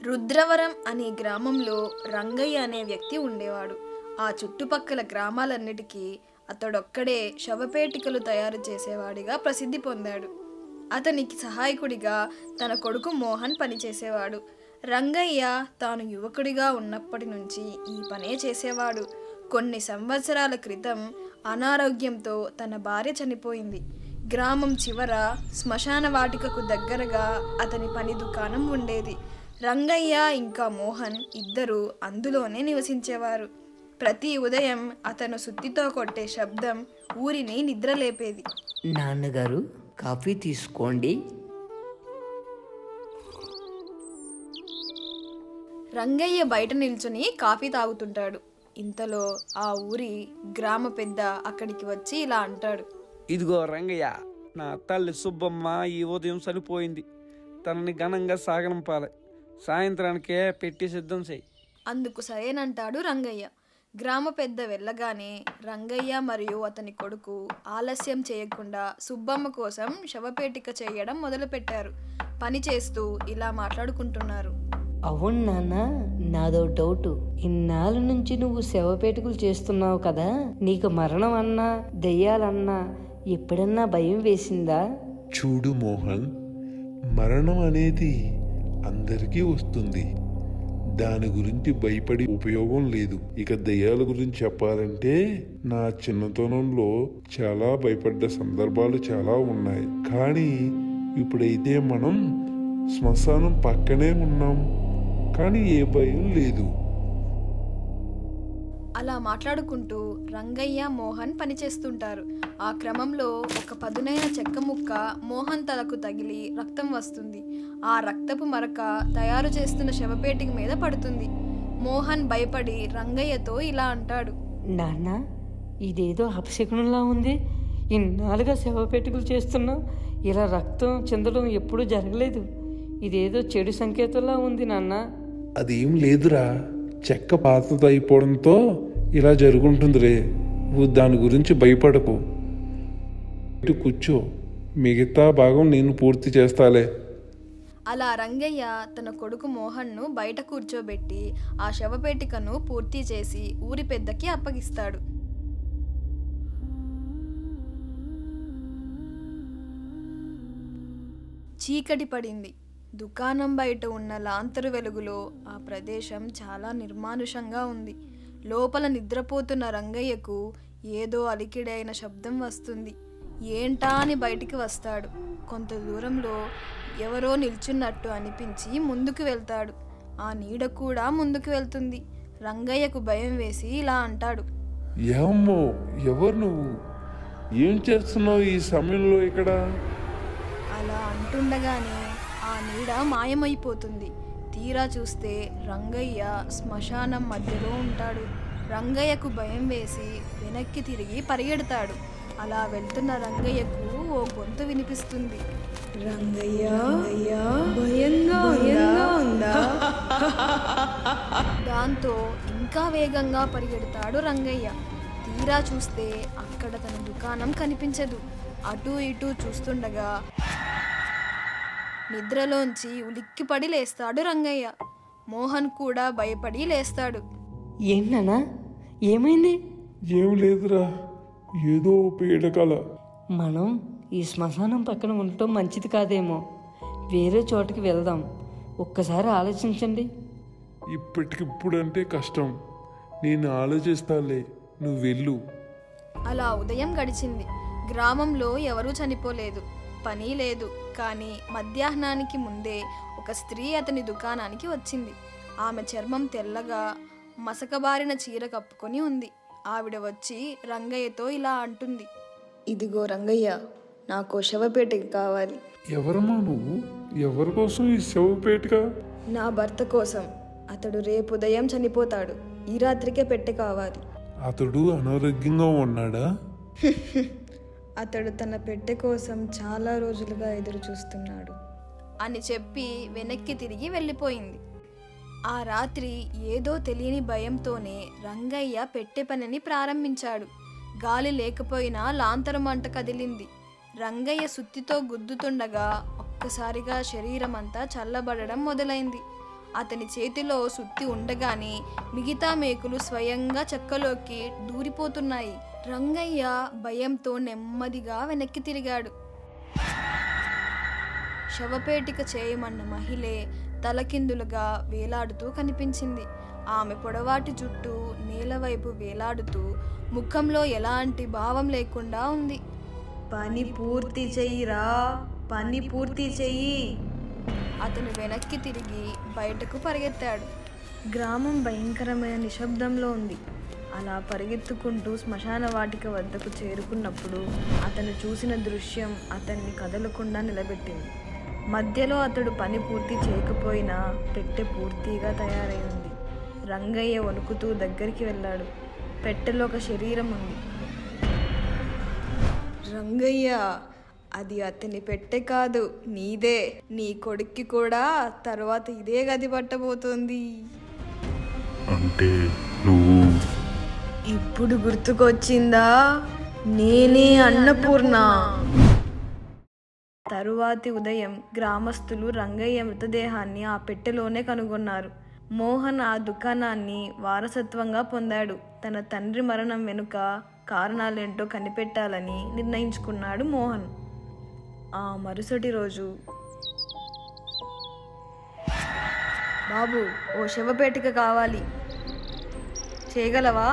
రుద్రవరం అనే గ్రామంలో రంగయ్య అనే వ్యక్తి ఉండేవాడు. ఆ చుట్టుపక్కల గ్రామాలన్నిటికీ అతడొక్కడే శవపేటికలు తయారు చేసేవాడిగా ప్రసిద్ధి పొందాడు. అతనికి సహాయకుడిగా తన కొడుకు మోహన్ పనిచేసేవాడు. రంగయ్య తాను యువకుడిగా ఉన్నప్పటి నుంచి ఈ పనే చేసేవాడు. కొన్ని సంవత్సరాల క్రితం అనారోగ్యంతో తన భార్య చనిపోయింది. గ్రామం చివర శ్మశాన వాటికకు దగ్గరగా అతని పని దుకాణం ఉండేది. రంగయ్య ఇంకా మోహన్ ఇద్దరూ అందులోనే నివసించేవారు. ప్రతి ఉదయం అతను సుత్తితో కొట్టే శబ్దం ఊరిని నిద్రలేపేది. నాన్నగారు, కాఫీ తీసుకోండి. రంగయ్య బయట నిల్చుని కాఫీ తాగుతుంటాడు. ఇంతలో ఆ ఊరి గ్రామ పెద్ద అక్కడికి వచ్చి ఇలా అంటాడు. ఇదిగో రంగయ్య, నా తల్లి సుబ్బమ్మ ఈ ఉదయం చనిపోయింది. తనని ఘనంగా సాగనంపాలి. సాయంత్రానికే పెట్టి సిద్ధం చేయి. అందుకు సరేనంటాడు రంగయ్య. గ్రామ పెద్ద వెళ్ళగానే రంగయ్య మరియు అతని కొడుకు ఆలస్యం చేయకుండా సుబ్బమ్మ కోసం శవపేటిక చేయడం మొదలుపెట్టారు. పని చేస్తూ ఇలా మాట్లాడుకుంటున్నారు. అవును నాన్న, నాదో డౌటు. ఇన్నాళ్ళ నుంచి నువ్వు శవపేటికలు చేస్తున్నావు కదా, నీకు మరణం అన్నా దెయ్యాలన్నా ఎప్పుడన్నా భయం వేసిందా? చూడు మోహన్, మరణం అనేది అందరికీ వస్తుంది. దాని గురించి భయపడి ఉపయోగం లేదు. ఇక దయ్యాల గురించి చెప్పాలంటే నా చిన్నతనంలో చాలా భయపడ్డ సందర్భాలు చాలా ఉన్నాయి. కానీ ఇప్పుడైతే మనం శ్మశానం పక్కనే ఉన్నాం, కానీ ఏ భయం లేదు. అలా మాట్లాడుకుంటూ రంగయ్య మోహన్ పనిచేస్తుంటారు. ఆ క్రమంలో ఒక పదునైన చెక్క ముక్క మోహన్ తలకు తగిలి రక్తం వస్తుంది. ఆ రక్తపు మరక తయారు చేస్తున్న శవపేటిక మీద పడుతుంది. మోహన్ భయపడి రంగయ్యతో ఇలా అంటాడు. నాన్న, ఇదేదో అపశకునంలా ఉంది. ఇన్నాళ్ళుగా శవపేటికలు చేస్తున్నా ఇలా రక్తం చెందడం ఎప్పుడూ జరగలేదు. ఇదేదో చెడు సంకేతంలా ఉంది నాన్న. అదేం లేదురా, చెక్క పాతది అయిపోవడంతో ఇలా జరుగుంటుందిరే. నువ్వు దాని గురించి భయపడకు. కూర్చో, మిగతా భాగం నేను పూర్తి చేస్తాలే. అలా రంగయ్య తన కొడుకు మోహన్ను బయట కూర్చోబెట్టి ఆ శవపేటికను పూర్తి చేసి ఊరి పెద్దకి అప్పగిస్తాడు. చీకటి పడింది. దుకాణం బయట ఉన్న లాంతరు వెలుగులో ఆ ప్రదేశం చాలా నిర్మానుషంగా ఉంది. లోపల నిద్రపోతున్న రంగయ్యకు ఏదో అలికిడైన శబ్దం వస్తుంది. ఏంటా అని బయటికి వస్తాడు. కొంత దూరంలో ఎవరో నిల్చున్నట్టు అనిపించి ముందుకు వెళ్తాడు. ఆ నీడ కూడా ముందుకు వెళ్తుంది. రంగయ్యకు భయం వేసి ఇలా అంటాడు. ఏమో, ఎవరు నువ్వు? ఏం చేస్తున్నావు ఈ సమయంలో ఇక్కడ? అలా అంటుండగానే ఆ నీడ మాయమైపోతుంది. తీరా చూస్తే రంగయ్య శ్మశానం మధ్యలో ఉంటాడు. రంగయ్యకు భయం వేసి వెనక్కి తిరిగి పరిగెడతాడు. అలా వెళ్తున్న రంగయ్యకు ఓ గొంతు వినిపిస్తుంది. రంగయ్య, భయంగా ఉందా? దాంతో ఇంకా వేగంగా పరిగెడతాడు రంగయ్య. తీరా చూస్తే అక్కడ తన దుకాణం కనిపించదు. అటూ ఇటూ చూస్తుండగా నిద్రలోంచి ఉలిక్కిపడి లేస్తాడు రంగయ్య. మోహన్ కూడా భయపడి లేస్తాడు. ఏంటన్నా, ఏమైంది? ఏం లేదురా, ఏదో పీడకల. మనం ఈ శ్మశానం పక్కన ఉండటం మంచిది కాదేమో. వేరే చోటుకి వెళ్దాం. ఒక్కసారి ఆలోచించండి. ఇప్పటికిప్పుడంటే కష్టం. నేను ఆలోచిస్తాలే, నువ్వు వెళ్ళు. అలా ఉదయం గడిచింది. గ్రామంలో ఎవరూ చనిపోలేదు, పని లేదు. కానీ మధ్యాహ్నానికి ముందే ఒక స్త్రీ అతని దుకాణానికి వచ్చింది. ఆమె చర్మం తెల్లగా మసకబారిన చీర కప్పుకొని ఉంది. ఆవిడ వచ్చి రంగయ్యతో ఇలా అంటుంది. ఇదిగో రంగయ్య, నాకు శవపేటిక కావాలి. ఎవరమ్మా నువ్వు? ఎవరి కోసం ఈ శవపేటిక? నా భర్త కోసం. అతడు రేపు ఉదయం చనిపోతాడు. ఈ రాత్రికే పెట్టె కావాలి. అతడు అనారోగ్యంగా ఉన్నాడా? అతడు తన పెట్టె కోసం చాలా రోజులుగా ఎదురు చూస్తున్నాడు అని చెప్పి వెనక్కి తిరిగి వెళ్ళిపోయింది. ఆ రాత్రి ఏదో తెలియని భయంతోనే రంగయ్య పెట్టె పనిని ప్రారంభించాడు. గాలి లేకపోయినా లాంతరు మంట కదిలింది. రంగయ్య సుత్తితో గుద్దుతుండగా ఒక్కసారిగా శరీరం అంతా చల్లబడడం మొదలైంది. అతని చేతిలో సుత్తి ఉండగానే మిగతా మేకులు స్వయంగా చెక్కలోకి దూరిపోతున్నాయి. రంగయ్య భయంతో నెమ్మదిగా వెనక్కి తిరిగాడు. శవపేటిక చేయమన్న మహిళే తలకిందులుగా వేలాడుతూ కనిపించింది. ఆమె పొడవాటి జుట్టు నేలవైపు వేలాడుతూ ముఖంలో ఎలాంటి భావం లేకుండా ఉంది. పని పూర్తి చెయ్యిరా, పని పూర్తి చెయ్యి. అతను వెనక్కి తిరిగి బయటకు పరిగెత్తాడు. గ్రామం భయంకరమైన నిశ్శబ్దంలో ఉంది. అలా పరిగెత్తుకుంటూ శ్మశాన వాటిక వద్దకు చేరుకున్నప్పుడు అతను చూసిన దృశ్యం అతన్ని కదలకుండా నిలబెట్టింది. మధ్యలో అతడు పని పూర్తి చేయకపోయినా పెట్టె పూర్తిగా తయారై ఉంది. రంగయ్య వణుకుతూ దగ్గరికి వెళ్ళాడు. పెట్టెలో ఒక శరీరం ఉంది. రంగయ్య, అది అతని పెట్టె కాదు, నీదే. నీ కొడుక్కి కూడా తర్వాత ఇదే గది పట్టబోతోంది. అంటే నువ్వు? ఇప్పుడు గుర్తుకొచ్చిందా? నేనే అన్నపూర్ణ. తరువాతి ఉదయం గ్రామస్తులు రంగయ్య మృతదేహాన్ని ఆ పెట్టెలోనే కనుగొన్నారు. మోహన్ ఆ దుకాణాన్ని వారసత్వంగా పొందాడు. తన తండ్రి మరణం వెనుక కారణాలేంటో కనిపెట్టాలని నిర్ణయించుకున్నాడు మోహన్. ఆ మరుసటి రోజు, బాబు, ఓ శవపేటిక కావాలి, చేయగలవా?